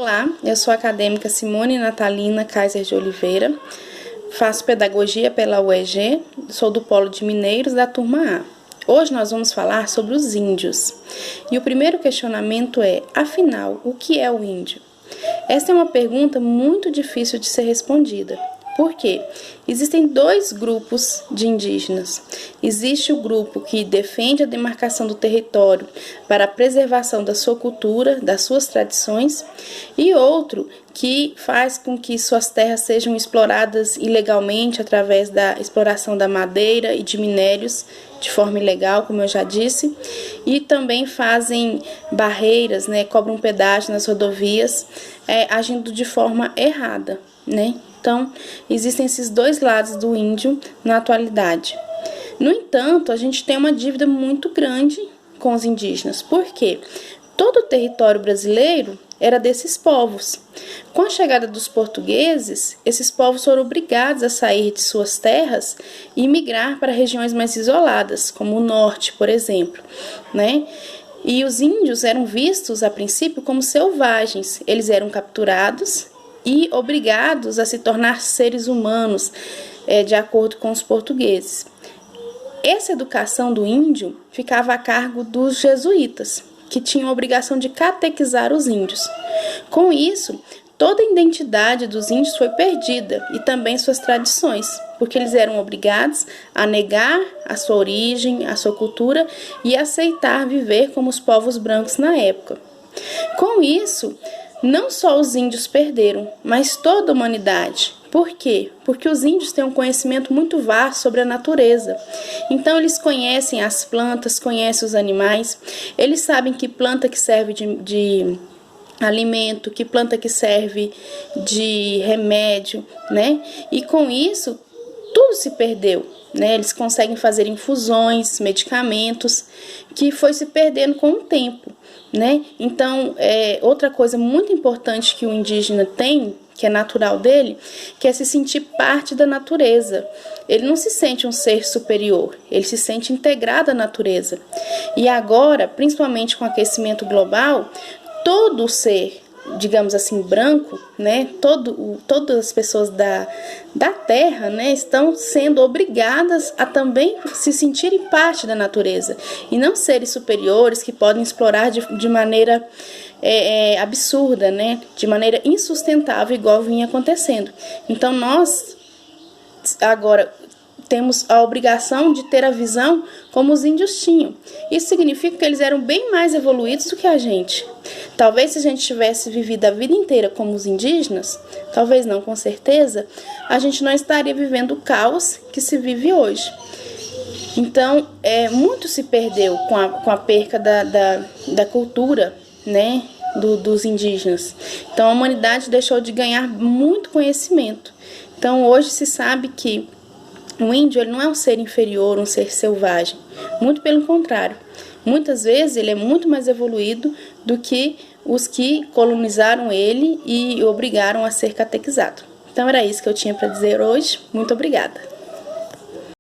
Olá, eu sou a acadêmica Simone Natalina Kaiser de Oliveira, faço pedagogia pela UEG, sou do Polo de Mineiros da turma A. Hoje nós vamos falar sobre os índios. E o primeiro questionamento é, afinal, o que é o índio? Essa é uma pergunta muito difícil de ser respondida. Por quê? Existem dois grupos de indígenas. Existe o grupo que defende a demarcação do território para a preservação da sua cultura, das suas tradições, e outro que faz com que suas terras sejam exploradas ilegalmente através da exploração da madeira e de minérios de forma ilegal, como eu já disse, e também fazem barreiras, cobram pedágio nas rodovias, agindo de forma errada, Então, existem esses dois lados do índio na atualidade. No entanto, a gente tem uma dívida muito grande com os indígenas. Por quê? Todo o território brasileiro era desses povos. Com a chegada dos portugueses, esses povos foram obrigados a sair de suas terras e migrar para regiões mais isoladas, como o norte, por exemplo, E os índios eram vistos, a princípio, como selvagens. Eles eram capturados e obrigados a se tornar seres humanos, de acordo com os portugueses. Essa educação do índio ficava a cargo dos jesuítas, que tinham a obrigação de catequizar os índios. Com isso, toda a identidade dos índios foi perdida e também suas tradições, porque eles eram obrigados a negar a sua origem, a sua cultura e aceitar viver como os povos brancos na época. Com isso, não só os índios perderam, mas toda a humanidade. Por quê? Porque os índios têm um conhecimento muito vasto sobre a natureza. Então, eles conhecem as plantas, conhecem os animais, eles sabem que planta que serve de alimento, que planta que serve de remédio, E com isso, tudo se perdeu, Eles conseguem fazer infusões, medicamentos, que foi se perdendo com o tempo, Então, outra coisa muito importante que o indígena tem, que é natural dele, que é se sentir parte da natureza. Ele não se sente um ser superior, ele se sente integrado à natureza. E agora, principalmente com o aquecimento global, todo ser, digamos assim, branco, todas as pessoas da Terra, estão sendo obrigadas a também se sentirem parte da natureza e não seres superiores que podem explorar de maneira absurda, de maneira insustentável, igual vinha acontecendo. Então, nós agora temos a obrigação de ter a visão como os índios tinham. Isso significa que eles eram bem mais evoluídos do que a gente. Talvez se a gente tivesse vivido a vida inteira como os indígenas, talvez não, com certeza, a gente não estaria vivendo o caos que se vive hoje. Então, muito se perdeu com a perca da cultura, dos indígenas. Então, a humanidade deixou de ganhar muito conhecimento. Então, hoje se sabe que o índio ele não é um ser inferior, um ser selvagem. Muito pelo contrário. Muitas vezes ele é muito mais evoluído do que os que colonizaram ele e o obrigaram a ser catequizado. Então era isso que eu tinha para dizer hoje. Muito obrigada.